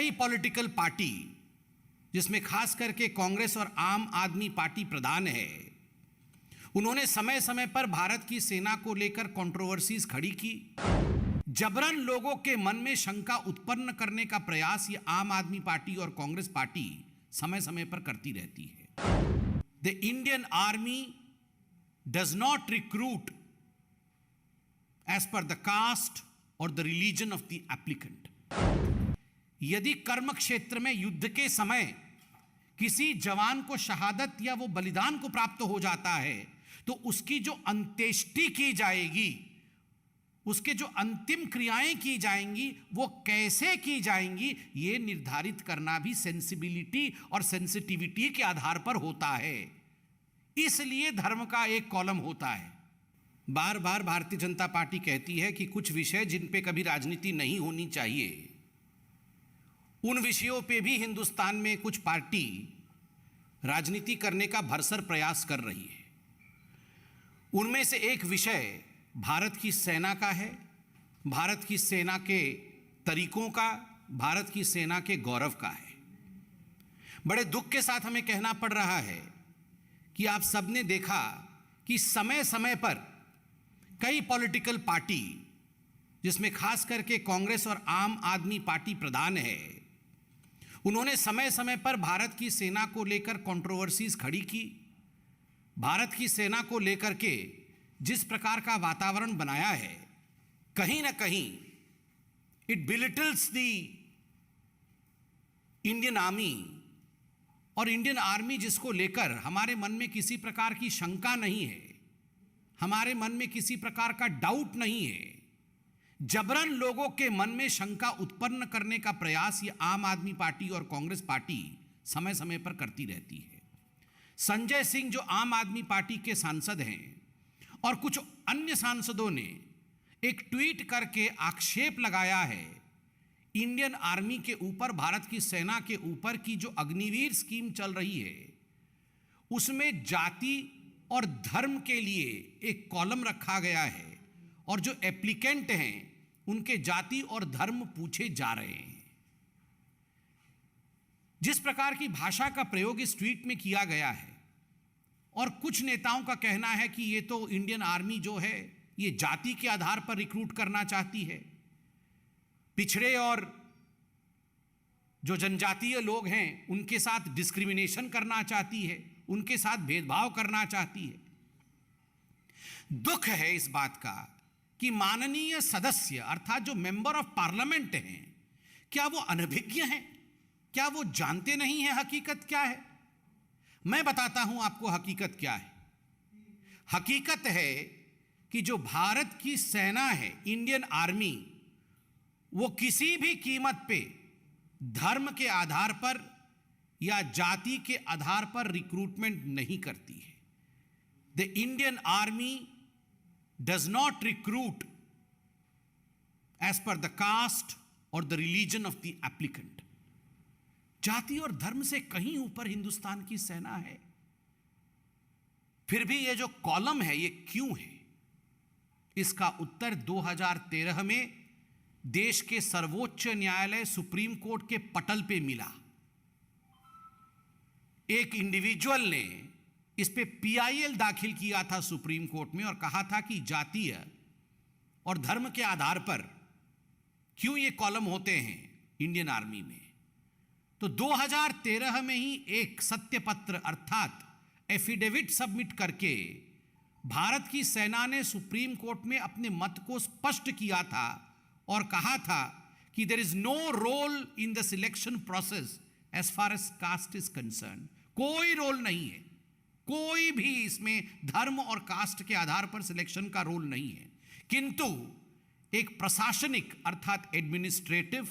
कई political party, जिसमें खास करके कांग्रेस और आम आदमी पार्टी प्रधान है, उन्होंने समय समय पर भारत की सेना को लेकर कंट्रोवर्सीज खड़ी की। जबरन लोगों के मन में शंका उत्पन्न करने का प्रयास ये आम आदमी पार्टी और कांग्रेस पार्टी समय समय पर करती रहती है। The Indian army does not recruit as per the caste और the religion of the applicant. यदि कर्म क्षेत्र में युद्ध के समय किसी जवान को शहादत या वो बलिदान को प्राप्त हो जाता है तो उसकी जो अंत्येष्टि की जाएगी, उसके जो अंतिम क्रियाएं की जाएंगी, वो कैसे की जाएंगी, ये निर्धारित करना भी सेंसिबिलिटी और सेंसिटिविटी के आधार पर होता है। इसलिए धर्म का एक कॉलम होता है। बार बार भारतीय जनता पार्टी कहती है कि कुछ विषय जिन पे कभी राजनीति नहीं होनी चाहिए, उन विषयों पे भी हिंदुस्तान में कुछ पार्टी राजनीति करने का भरसक प्रयास कर रही है। उनमें से एक विषय भारत की सेना का है, भारत की सेना के तरीकों का, भारत की सेना के गौरव का है। बड़े दुख के साथ हमें कहना पड़ रहा है कि आप सबने देखा कि समय समय पर कई पॉलिटिकल पार्टी, जिसमें खास करके कांग्रेस और आम आदमी पार्टी प्रधान है, उन्होंने समय समय पर भारत की सेना को लेकर कंट्रोवर्सीज खड़ी की। भारत की सेना को लेकर के जिस प्रकार का वातावरण बनाया है, कहीं ना कहीं इट बिलिटल्स द इंडियन आर्मी, और इंडियन आर्मी जिसको लेकर हमारे मन में किसी प्रकार की शंका नहीं है, हमारे मन में किसी प्रकार का डाउट नहीं है, जबरन लोगों के मन में शंका उत्पन्न करने का प्रयास ये आम आदमी पार्टी और कांग्रेस पार्टी समय समय पर करती रहती है। संजय सिंह जो आम आदमी पार्टी के सांसद हैं और कुछ अन्य सांसदों ने एक ट्वीट करके आक्षेप लगाया है इंडियन आर्मी के ऊपर, भारत की सेना के ऊपर की जो अग्निवीर स्कीम चल रही है, उसमें जाति और धर्म के लिए एक कॉलम रखा गया है और जो एप्लीकेंट हैं उनके जाति और धर्म पूछे जा रहे हैं। जिस प्रकार की भाषा का प्रयोग इस ट्वीट में किया गया है, और कुछ नेताओं का कहना है कि ये तो इंडियन आर्मी जो है ये जाति के आधार पर रिक्रूट करना चाहती है, पिछड़े और जो जनजातीय लोग हैं उनके साथ डिस्क्रिमिनेशन करना चाहती है, उनके साथ भेदभाव करना चाहती है। दुख है इस बात का कि माननीय सदस्य अर्थात जो मेंबर ऑफ पार्लियामेंट हैं, क्या वो अनभिज्ञ हैं? क्या वो जानते नहीं हैं हकीकत क्या है? मैं बताता हूं आपको हकीकत क्या है। हकीकत है कि जो भारत की सेना है, इंडियन आर्मी, वो किसी भी कीमत पे धर्म के आधार पर या जाति के आधार पर रिक्रूटमेंट नहीं करती है। The Indian army does not recruit as per the caste और the religion of the applicant. जाति और धर्म से कहीं ऊपर हिंदुस्तान की सेना है। फिर भी ये जो कॉलम है ये क्यों है? इसका उत्तर 2013 में देश के सर्वोच्च न्यायालय सुप्रीम कोर्ट के पटल पे मिला। एक इंडिविजुअल ने इस पे पीआईएल दाखिल किया था सुप्रीम कोर्ट में और कहा था कि जातीय और धर्म के आधार पर क्यों ये कॉलम होते हैं इंडियन आर्मी में। तो 2013 में ही एक सत्यपत्र अर्थात एफिडेविट सबमिट करके भारत की सेना ने सुप्रीम कोर्ट में अपने मत को स्पष्ट किया था और कहा था कि there is no role in the selection process as far as caste is concern. कोई रोल नहीं है, कोई भी इसमें धर्म और कास्ट के आधार पर सिलेक्शन का रोल नहीं है। किंतु एक प्रशासनिक अर्थात एडमिनिस्ट्रेटिव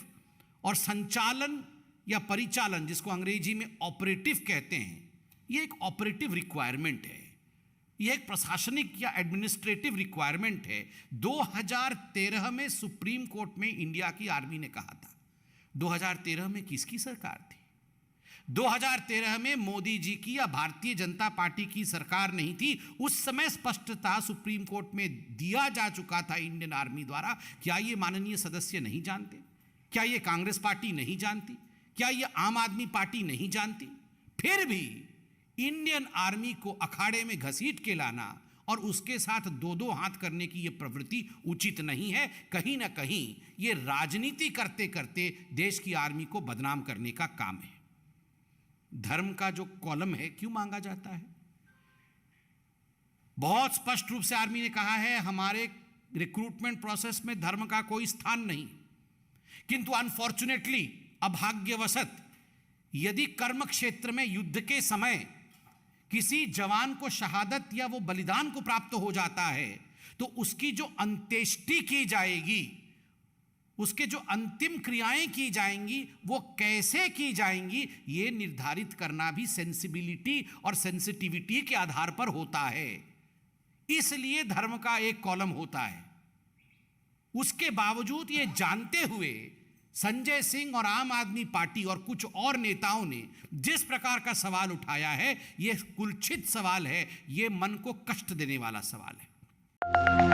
और संचालन या परिचालन, जिसको अंग्रेजी में ऑपरेटिव कहते हैं, यह एक ऑपरेटिव रिक्वायरमेंट है, यह एक प्रशासनिक या एडमिनिस्ट्रेटिव रिक्वायरमेंट है। 2013 में सुप्रीम कोर्ट में इंडिया की आर्मी ने कहा था। 2013 में किसकी सरकार थी? 2013 में मोदी जी की या भारतीय जनता पार्टी की सरकार नहीं थी। उस समय स्पष्टता सुप्रीम कोर्ट में दिया जा चुका था इंडियन आर्मी द्वारा। क्या ये माननीय सदस्य नहीं जानते? क्या ये कांग्रेस पार्टी नहीं जानती? क्या ये आम आदमी पार्टी नहीं जानती? फिर भी इंडियन आर्मी को अखाड़े में घसीट के लाना और उसके साथ दो दो हाथ करने की यह प्रवृत्ति उचित नहीं है। कहीं ना कहीं यह राजनीति करते करते देश की आर्मी को बदनाम करने का काम है। धर्म का जो कॉलम है क्यों मांगा जाता है? बहुत स्पष्ट रूप से आर्मी ने कहा है हमारे रिक्रूटमेंट प्रोसेस में धर्म का कोई स्थान नहीं। किंतु अनफॉर्चुनेटली, अभाग्यवशत, यदि कर्म क्षेत्र में युद्ध के समय किसी जवान को शहादत या वो बलिदान को प्राप्त हो जाता है तो उसकी जो अंत्येष्टि की जाएगी, उसके जो अंतिम क्रियाएं की जाएंगी, वो कैसे की जाएंगी, ये निर्धारित करना भी सेंसिबिलिटी और सेंसिटिविटी के आधार पर होता है। इसलिए धर्म का एक कॉलम होता है। उसके बावजूद ये जानते हुए संजय सिंह और आम आदमी पार्टी और कुछ और नेताओं ने जिस प्रकार का सवाल उठाया है, यह कुलक्षित सवाल है, यह मन को कष्ट देने वाला सवाल है।